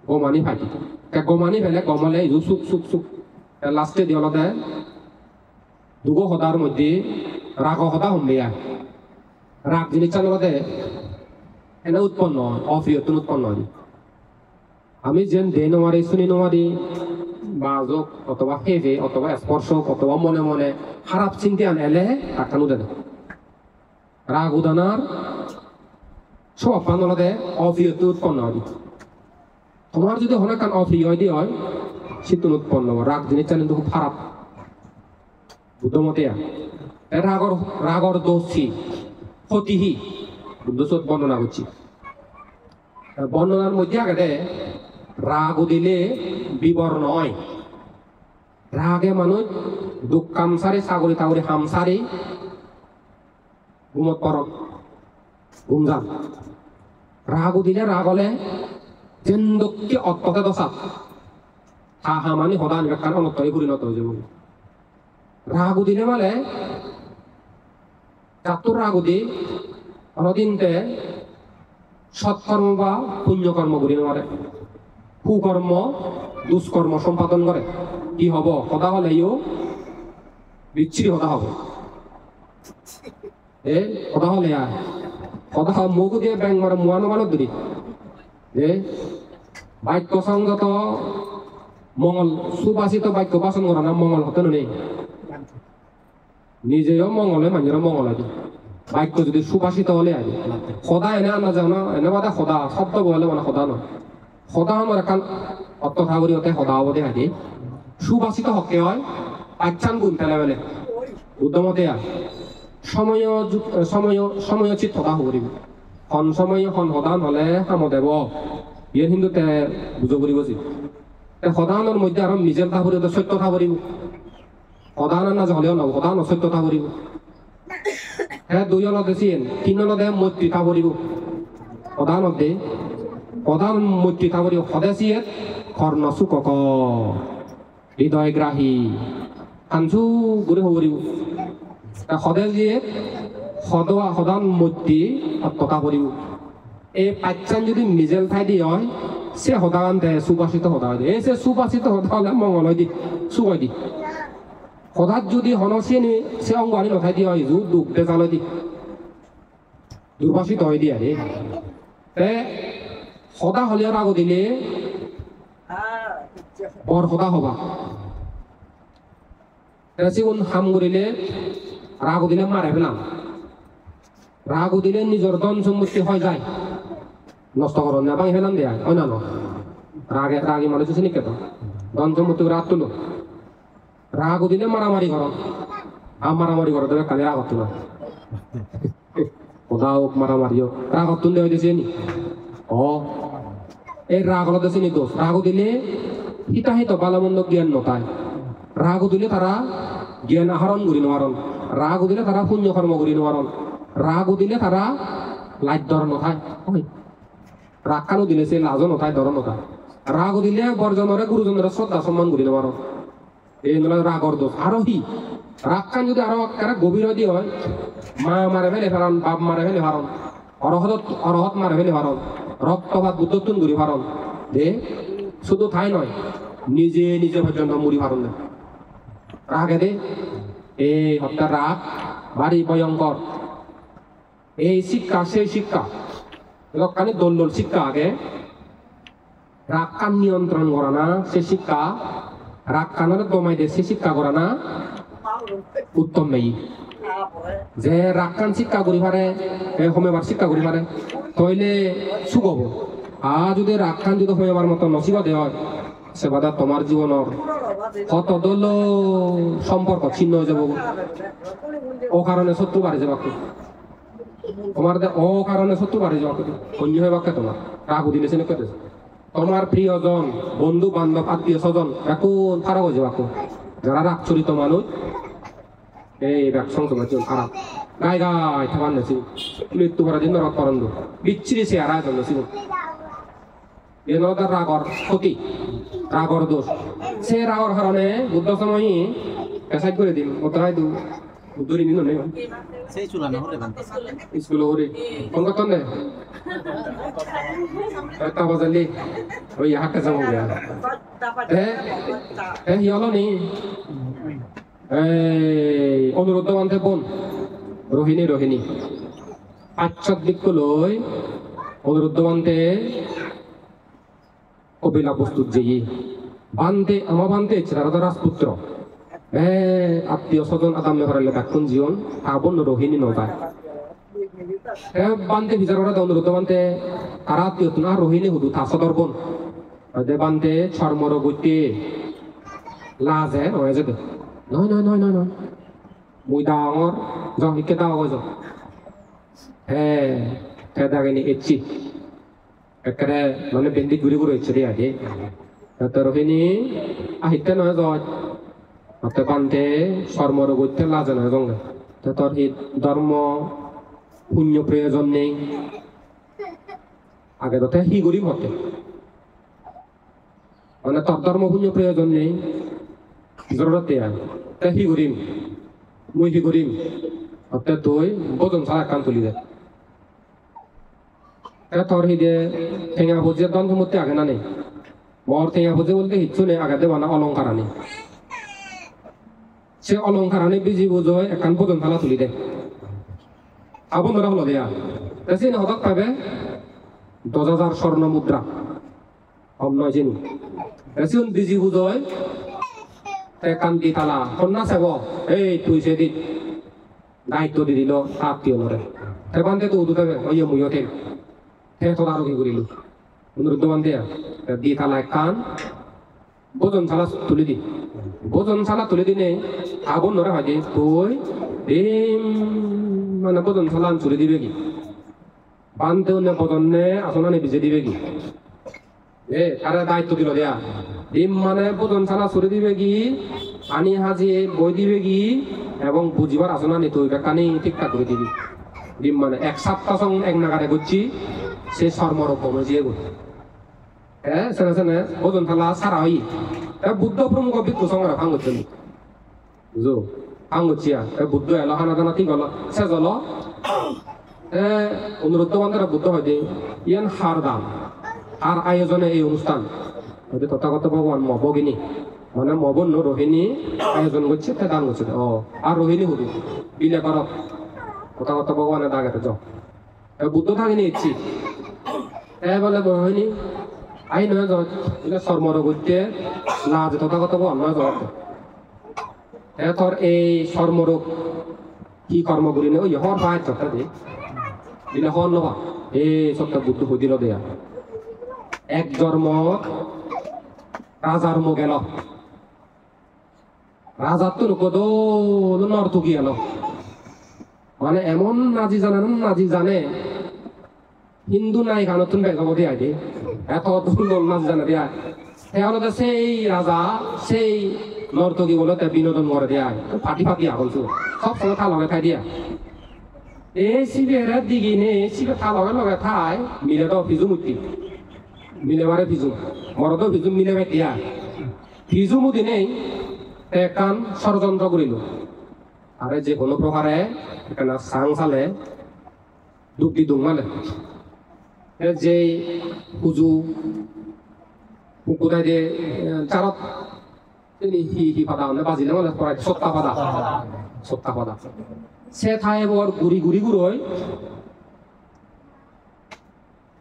গমানি ফাইটি গমানি ফেলে গমালে চুক চুক চুক লাস্টে দিয়ে অলতে দুগো সদার মধ্যে রাগ সদা সম্মিয়া রাগ জিনিস চালতে এনে উৎপন্ন হয় অপ্রিয়তন উৎপন্ন হয় আমি যেন দে নোৱাৰি শুনি নোৱাৰি বা যোগ অথবা সেভে অথবা স্পর্শক অথবা মনে মনে খারাপ চিন্তা আনলে কাটানো দেয় রাগ উদানার সব পানলতে অপ্রিয়ত উৎপন্ন হয় তোমার যদি হলে কান অপ্রিয় হয় শীতন উৎপন্ন রাগ জিনিস চালেন তো খুব খারাপ বুদ্ধমতে রাগর দোষী ক্ষতিহি বুদ্ধসত বর্ণনা করছি বর্ণনার মধ্যে আগে রাগ দিলে বিবর্ণ হয় রাগে মানুষ দুঃখ কামসারি ছাগলী তাগরি হামসারি ঘুমত পর ঘুম যান রাগ দিলে রাগ হলে যেন দুঃখে অত্যতে দশা হা হা মানে সদান কারণ অনত্তই পরিণত হয়ে যাব রাগ দিলে মানে চাতুর রাগ দি অনদিনতে সৎকর্ম বা পুণ্যকর্ম করি নমারে কুকর্ম দুষ্কর্ম সম্পাদন করে কি হব সদা হলেও বিচ্ছিরি সদা হব সদা হলে সদা মুখ দিয়ে ব্যাং মারে মুয়ানো মানুষ ধরি বাক্য সংগত মঙ্গল সুবাসিত বাক্য বাসন করা না মঙ্গল হতে নেই নিজেও মঙ্গলে মানুষেরও মঙ্গল আছে বাক্য যদি সুবাসিত হলে আগে সদা এনে আনা যাও না এনে বাদে সদা শব্দ বলে মানে সদা নয় সদা আমার এখন অত্যথা করি হতে সদা হব দে আগে সুবাসিত হকে হয় পাচ্ছান গুণ পেলে বেলে উদ্যমতে সময় সময় সময়োচিত সদা হব দিব সন সময় সন সদা হলে সামদেব ইয়ে কিন্তু তে বুঝ কৰিব যে সদানৰ মধ্যে আৰু নিজের তা কৰিব সত্যতা কৰিব সদান না হলেও নব সদান অসত্যতা কৰিব হ্যাঁ দুই নদে চিন তিন নদে মৈত্রীতা কৰিব সদানতে প্রধান মৈত্রীতা কৰিব সদে চিয়ে কর্ণ চুকক হৃদয়গ্ৰাহী আনচু গুৰি হ'ব দিব সদে যিয়ে সদান মৈত্রী আত্মতা কৰিব এই পাচ্ছান যদি নিজের ঠাই দি হয় সে সদান দে সুবাসিত সদা দিয়ে সে সুবাসিত সদা হলে মঙ্গল দি সুগয় দি সদাত যদি হনসিয়ে নি সে অঙ্গানি নথাই দিয়ে হয় দুঃখ বেজাল দি দুর্বাসিত হয় দিয়ে তে সদা হলে রাগ দিলে বৰ সদা হবা চিগুন হাম করিলে রাগ দিলে মারে পেলাম রাগ দিলে নিজের ধন সম্পত্তি হয়ে যায় নষ্ট করো না ভাঙি ফেলাম দেয়া হয় না রাগে রাগি মানুষ চিনি কেত ধন সম্পত্তি রাগ তুলো রাগ দিলে মারামারি করো মারামারি করো তবে কালে রাগ তুলো কোথাও মারামারিও রাগ তুলতে হইতেছে নি এই রাগ হলো দেশে নি দোষ রাগ দিলে হিতাহিত বালামন্দ জ্ঞান নতায় রাগ দিলে তারা জ্ঞান আহরণ করি নোৱাৰণ রাগ দিলে তারা পুণ্য কর্ম করি নোৱাৰণ রাগ দিলে তারা লাজ ধর নথায় রাগ কানো দিলে সে লাজও নথায় ধর নথায় রাগ দিলে বরজনরে গুরুজনরে শ্রদ্ধা সম্মান করি নোৱাৰণ এই নলে রাগর দোষ আরো কি রাগ কান যদি আরো একটা গভীর দি হয় মা মারে ফেলে ফারণ বাপ মারে ফেলে ফারণ অরহত মারে ফেলে ফারণ রক্তপাত বুদ্ধত্বন করি ফারণ দে শুধু ঠাই নয় নিজে নিজে পর্যন্ত মুড়ি ফারণ না রাগে দে এই হত্যা রাগ বাড়ি ভয়ঙ্কর এই শিক্ষা সেই শিক্ষা লক্ষানি দোল শিক্ষা আগে রাগ কান নিয়ন্ত্রণ করা না সে শিক্ষা রাগ কানের দমাই দে সে শিক্ষা করা না উত্তম নেই যে রাগ কান শিক্ষা করি পারে হোমেবার শিক্ষা করি পারে তইলে সুগব যদি রাখান যদি হইবার মতো নসিবা দেওয়া হয় সে বাদা তোমার জীবনের কত দল সম্পর্ক ছিন্ন হয়ে যাব ও কারণে শত্রু বাড়ি যাবাকে তোমার ও কারণে শত্রু বাড়ি যাবাকে অন্য হয়ে বাক্যে তোমার রাগ দিলে সে কেটে তোমার প্রিয়জন বন্ধু বান্ধব আত্মীয় স্বজন এখন খারাপ হয়ে যাবাকে যারা রাগ চরিত মানুষ এই রাগ সংসদ খারাপ গাই গাই থাকার নেছি মৃত্যু করার জন্য রাগ করেন বিচ্ছিরি সে আর আয়োজন নেছিল রাগর ক্ষতি রাগর দোষ সে রাগর কারণে বুদ্ধ সময় পেশাই করে দিন ওটাই দু বুদ্ধরি নিন নেই সেই চুলানো হলে স্কুল হরে কোন কথা নেই একটা বাজালি ওই হাটে যাবো হিয়ালো নি অনুরোধ বান্ধে বোন রোহিণী আচ্ছাদিক লই অনুরোধ বান্ধে কবিলা প্রস্তুত যে বান্ধে আমার বান্ধে রাজা রাজপুত্র আত্মীয় স্বজন আদামে হরালে ডাকুন জীবন আবন রোহিণী নদায় বান্ধে বিচার করা অনুরোধ বান্ধে তারা আত্মীয় না রোহিণী হুদু থাস দর্পণ বান্ধে ছর্মর গইতে লাজে নয় যেতে নয় মুই ডাঙর যাও হিকে দাও যাও দাগেনি এচ্ছি একেবারে মানে বেন্দি ঘুরি ঘুরে হচ্ছে রে আগে রোহিণী আহিতে নয় যায় হাতে বান্ধে সর্মর গইতে লাজে নয় জঙ্গে তোর এই ধর্ম পুণ্য প্রয়োজন নেই আগে তো হি গরিব হতে মানে তোর ধর্ম পুণ্য প্রয়োজন নেই জরুরতে হি গরিম মুই হি গরিম হতে তুই বোজন ছাড়া কান তুলি দে তোর হিদে ঠেঙা ভোজে দ্বন্দ্ব মধ্যে আগে না নেই মর ঠেঙা ভোজে বলতে হিচ্ছু নেই আগে দেবা না অলঙ্কার আনি সে অলঙ্কার আনি বিজি বোঝয় একান বোজন থালা তুলি দে আবন ধরা হলো দেয়া সে হঠাৎ পাবে 10,000 স্বর্ণ মুদ্রা কম নয় চিনি এসিউন বিজি বোঝয় কান্দি তালা কন্যা সেব এই তুই সেদি দায়িত্ব দি দিল আত্মীয় নরে বান্ধে তো উদু থাকবে ওই মুইও ঠিক তোরা আরো কি করিল অনুরোধ বান্ধে দি তালা কান ভোজন শালা তুলে দি ভোজন শালা তুলে দিনে আগুন নরে হয় তুই মানে ভোজন শালা তুলে দিবে কি বান্ধে ভোজন নে আসনা বিজে দিবে কি তারা দায়িত্ব দিল দেয়া ডিম মানে ভোজন শালা ছুড়ে দিবে কি পানি হাজিয়ে বই দিবে কি এবং বুঝিবার আসনা নিতে হইবে কানি ঠিকঠাক করে দিবি ডিম মানে এক সপ্তাহ সঙ্গে এক নাগারে করছি সে সর্মর কমে দিয়ে গো সেনে সেনে ভোজন শালা সারা হই বুদ্ধ প্রমুখ বিদ্যু সঙ্গে ভাঙছেন বুঝো ভাঙছিয়া বুদ্ধ এলো হানা জানা ঠিক হলো সে জল অনুরোধ বান্ধব বুদ্ধ হয় দে ইয়ান হার দাম আর আয়োজনে এই অনুষ্ঠান তথাগত ভগবান মবগিনী মানে মবন্য রোহিণী আয়োজন করছে তে দান করছে আর রোহিণী হুদু বিলে কর তথাগত ভগবানের দাগাতে যাও বুদ্ধ থাকিনি ইচ্ছি বলে রোহিণী আই নয় যাও সর্মর করতে লাজ তথাগত ভগবান নয় যাওয়াতে তোর এই সর্মরোগ কি কর্ম করি নে ওই হর পায় চটা দে দিলে হর নবা এই সবটা বুদ্ধ হই দিল দেয়া এক জন্ম রাজার মুখ গেল রাজার তো কদল নর্তকি গেল মানে এমন নাজি জানে হিন্দু নাই গানতুন বেগম দেয়া দে এত সুন্দর নাচ জানে দেয়া তাহলে সেই রাজা সেই নর্তকী বলে বিনোদন করে দেয়া ফাটি আগলছো সব সময় থা লগে খাই দিয়া এই শিবের দিঘি নে শিবে থা লগে থাই মিলে তো ফিজু মূর্তি মিলে মারে ফিজু মরদ ফিজু মিলে দিয়া ফিজু মুদি নেই কান ষড়যন্ত্র করিল আরে যে কোনো প্রকারে এখানে সাং সালে দুঃখী দুমালে যে পুজু পুকুরাই দিয়ে চারত হি পাদা বাজিলে মানে সত্তা পাদা সে ঠাই বর গুড়ি গুড়োয়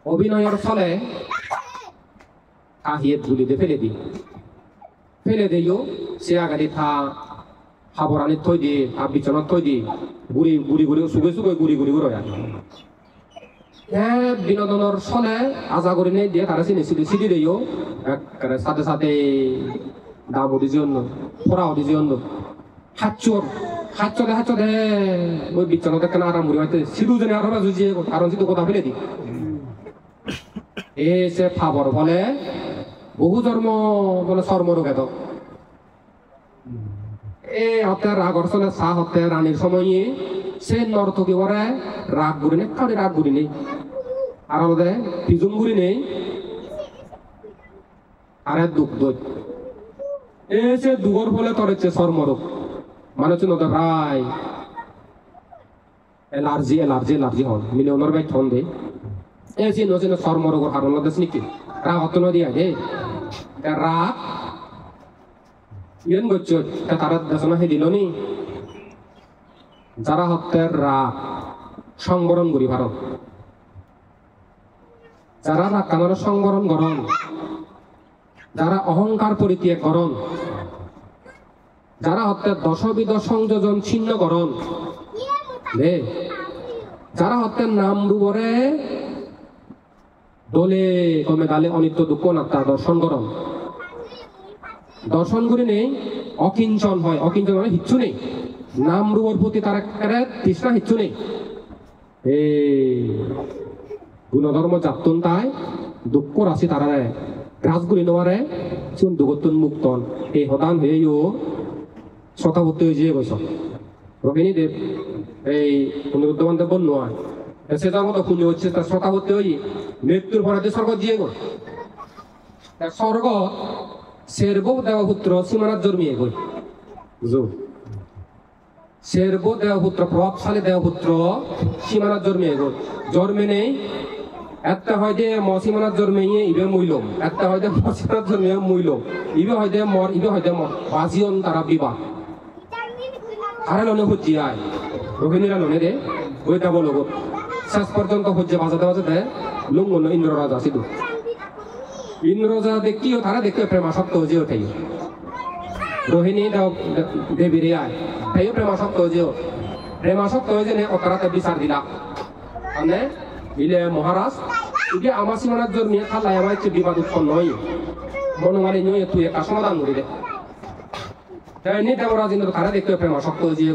অভিনয়ের ফলে আহিয়ে ধুলিতে ফেলে দিও সে আগাদি হাবরানি থই দিয়ে বিছানত থই দিয়ে গুড়ি সুগে গুড়ি গুড়োয় বিনোদনের চলে আজা করে নেই দিয়ে তারা চিনি সিডি দিও সাথে সাথে দাবো দিজি অন্য ফোরাও দিজি অন্য হাচ্চদে ওই বিচ্ছন্নতা কেন আরাম করি হয়তো সিধু জনে আরো জুজিয়ে কারণ সিধু কথা ফেলে দি সে ফাবর বলে বহু জন্ম বলে চর্মরোগ এত হতে রাগর চলে চাহ হতে রানীর সময়ে সে নর্তকী করে রাগ গুড়ি নেই কারণে রাগ গুড়ি নেই আর আমাদের পিজুম গুড়ি নেই আরে দুঃখ দই সে দুগর ফলে তরেছে চর্মরোগ মানে হচ্ছে নদে প্রায় এলার্জি হন মিলিয়নের বাইক হন দে যে নচিন চর্মরোগের কারণ দেশ নাকি রাগ হত নদী আগে রাগ ইয়েন করছো তারা দেশনা হে দিল নি যারা হত্যা রাগ সংবরণ করি ভারত যারা রাগ কামানো সংবরণ গরম যারা অহংকার পরিত্যাগ গরম যারা হত্যা দশবিধ সংযোজন ছিন্ন গরম যারা হত্যা নাম রূপরে দলে কমে দালে অনিত্য দুঃখ না তার দর্শন গরম দর্শন করি নেই অকিঞ্চন হয় অকিঞ্চন মানে হিচ্ছু নেই নাম রূপর প্রতি তার তৃষ্ণা হিচ্ছু নেই গুণধর্ম যাতন তাই দুঃখ রাশি তারা গ্রাসগুলি নেওয়ারে চুন দুগতন মুক্তন এই হদান হয়েও শতাবর্তী হয়ে যেয়ে বৈশ রোহিণী দেব এই অনুরুদ্ধবান্ধব বন্যা সে যার মতো পুণ্য হচ্ছে তার শতাবর্তী হয়ে মৃত্যুর পরে স্বর্গ দিয়ে গো স্বর্গ শেরব দেবপুত্র সীমানাথ জন্মিয়ে গই শেরব দেবপুত্র প্রভাবশালী দেবপুত্র সীমানাথ জন্মিয়ে গই জন্মে নেই একটা হয়তো মসীমানাথ জন্মিয়ে ইবে মইলম একটা হয়তো মসীমানাথ জন্মিয়ে মইলম ইবে হয়তো মর ইবে হয়তো মর বাজিয়ন তারা বিবাহ আরে লনে হচ্ছে আয় রোহিণীরা লনে রে বইটা বলো গো শেষ পর্যন্ত হচ্ছে বাজাতে লুঙ্গন ইন্দ্ররাজা সিধু ইন্দ্ররাজা দেখিও তারা দেখতে প্রেমাসক্ত হয়ে ওঠে রোহিণী দেবীরে আয় তাই প্রেমাসক্ত হয়ে প্রেমাসক্ত হয়ে যে অতারাতে বিচার দিলা মানে ইলে মহারাজ ইগে আমার সীমানাথ জন্মিয়ে খাল্লাই আমার হচ্ছে বিবাদ উৎপন্ন হয় মনোমালি নিয়ে তুই একটা সমাধান করি দে নি দেবরাজ ইন্দ্র তারা দেখতে প্রেমাসক্ত হয়ে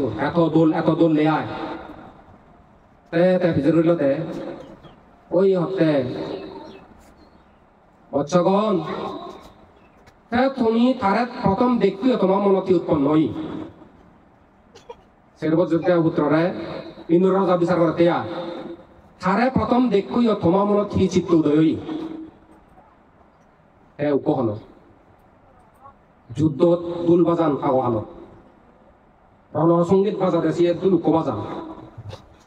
এত দোল লে আয় ভিতর রইল দে ওই হতে বৎসগণ তুমি তারে প্রথম দেখতে তোমার মনতি উৎপন্ন হই সেরবযোগ্য পুত্ররে ইন্দ্র রাজা বিচার করতে তারে প্রথম দেখুই তোমার মনত কি চিত্ত উদয় হই উপহন যুদ্ধ দুল বাজান আওয়ালো রণসঙ্গীত বাজাতে সে দুল বাজান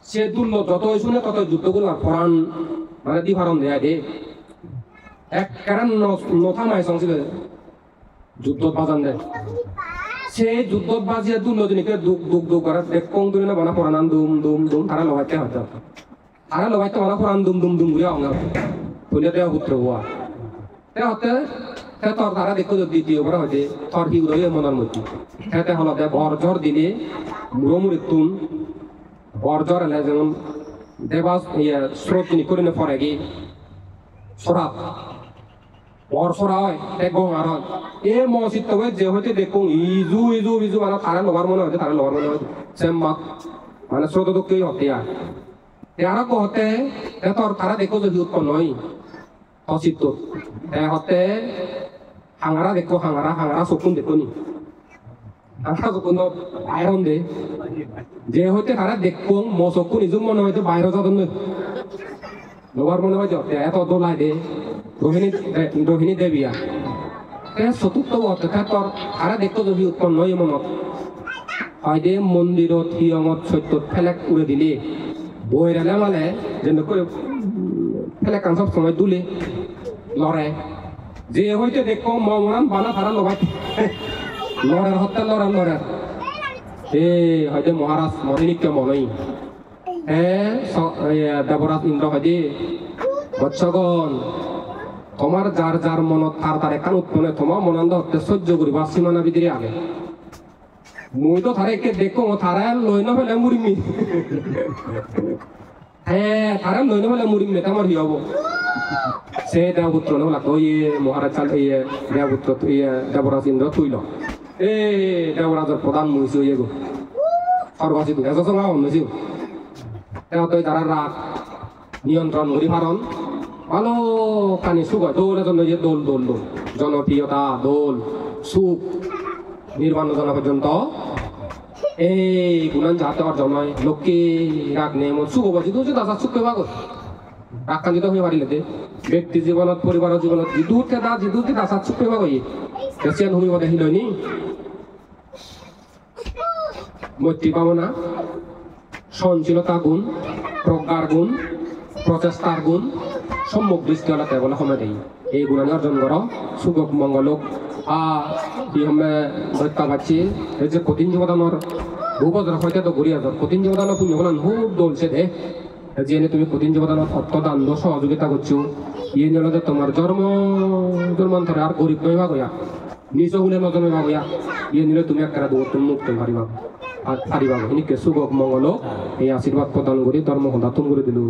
সে দুল যতই শুনে ততই যুদ্ধ করবার ফরান মানে দিভারণ দেয় দে এক কারণ নথামায় সংসিলে যুদ্ধ বাজান দেয় সে যুদ্ধ বাজিয়ে দুল জনীকে দুঃখ করে দেখ কং দুই না বানা ফরান দুম তারা লগাইতে হয়তো তারা লগাইতে বানা ফরান দুম ঘুরে অঙ্গা বলে দেওয়া পুত্র হওয়া হতে তোর তারা দেখো দ্বিতীয় করে হয়তো তোর কি উদয় মনের মধ্যে হেতে হল বরজর দিলে মুড়মুড়ি তুন বরজর এলে যেমন দেবাস স্রোত তিনি করে না পরে গিয়ে সরাব বর সরা হয় দেখো আর এ মসজিদ তবে যে হয়তো দেখো ইজু মানে তারা লবার মনে হয়তো তারা লবার মনে হয়তো সেম মাত মানে স্রোত দুঃখই হতে আর আরো হতে তোর তারা দেখো যদি উৎপন্ন হয় অচিত্ত হতে হাঙারা দেখো হাঙারা চকুন দেখো নি হাঙারা চকুন আয়রন দে যে হইতে তারা দেখো মো চকু নিজুম মনে হয়তো বাইরে যাদন লোবার মনে হয় এত দোলাই দে রোহিণী দেবিয়া চতুর্থ তোর তারা দেখো যদি উৎপন্ন হয় মনত হয় দে মন্দিরত হিয়মত সত্যত ফেলেক উড়ে দিলে বইরালে মানে যেন ফেলেক সব সময় দুলে লড়ে যে হইতে দেখো মরান বানা তারা লগাই লড়ার হত্যা লড়ার হয়তো মহারাজ মরিনিক্য মনই দেবরাজ ইন্দ্র হয়দে বৎসগণ তোমার যার মনত তার একান উৎপন্ন তোমার মনান্দ হতে সহ্য করিবা সীমানা বিদিরে আগে মুই তো তারা একে দেখো তারা লই না ফেলে মুড়িমি হ্যাঁ তারা নইলে বলে মুড়ি মেটা আমার হিয়াবো সে দেবপুত্র নলা তো ইয়ে মহারাজ চাল ইয়ে দেবপুত্র ইয়ে দেবরাজ ইন্দ্র তুইল এ দেবরাজের প্রধান মহিষী ইয়ে গো সর্বাসিত এসো সঙ্গা অন্যছিল তই তারা রাগ নিয়ন্ত্রণ করি পারন ভালো কানি সুখ হয় দোল এজন যে দোল দোল দোল জনপ্রিয়তা দোল সুখ নির্বাণ জনা পর্যন্ত এই গুণান যাতে অর্জন হয় লোককে রাগ নেই মন সুখ বাজি তুই দাদা সুখ পেবা গো আকাঙ্ক্ষিত হয়ে পারিলে দে ব্যক্তি জীবনত পরিবার জীবনত জিদুতে দাসা সুখ পেবা গই কেসিয়ান হুমি বদে হিলনি মৈত্রী পাবো না সহনশীলতা গুণ প্রজ্ঞার গুণ প্রচেষ্টার গুণ সম্মুখ দৃষ্টি হলে বলে সময় দেই এই গুণানি অর্জন কর সুখ মঙ্গলক ই সময় দৈত্যা পাচ্ছি এই যে কঠিন জীবদানৰ ভূপজৰ সৈতে তো ঘূৰি আছ কঠিন জীবদানৰ পুণ্যগুণ খুব দলছে দে যে তুমি কঠিন জীবদানত অত্যদান সহযোগিতা করছো ইয়ে নিলে যে তোমার জন্মান্তরে আর গরিব নইবা গয়া নিজ গুণে নজন্মিবা গয়া ইয়ে নিলে তুমি একটা দৌড় মুক্ত পারিবা আর পারিবা এনেকে সুখ মঙ্গল এই আশীর্বাদ প্রদান করি ধর্ম সদাতন করে দিলো।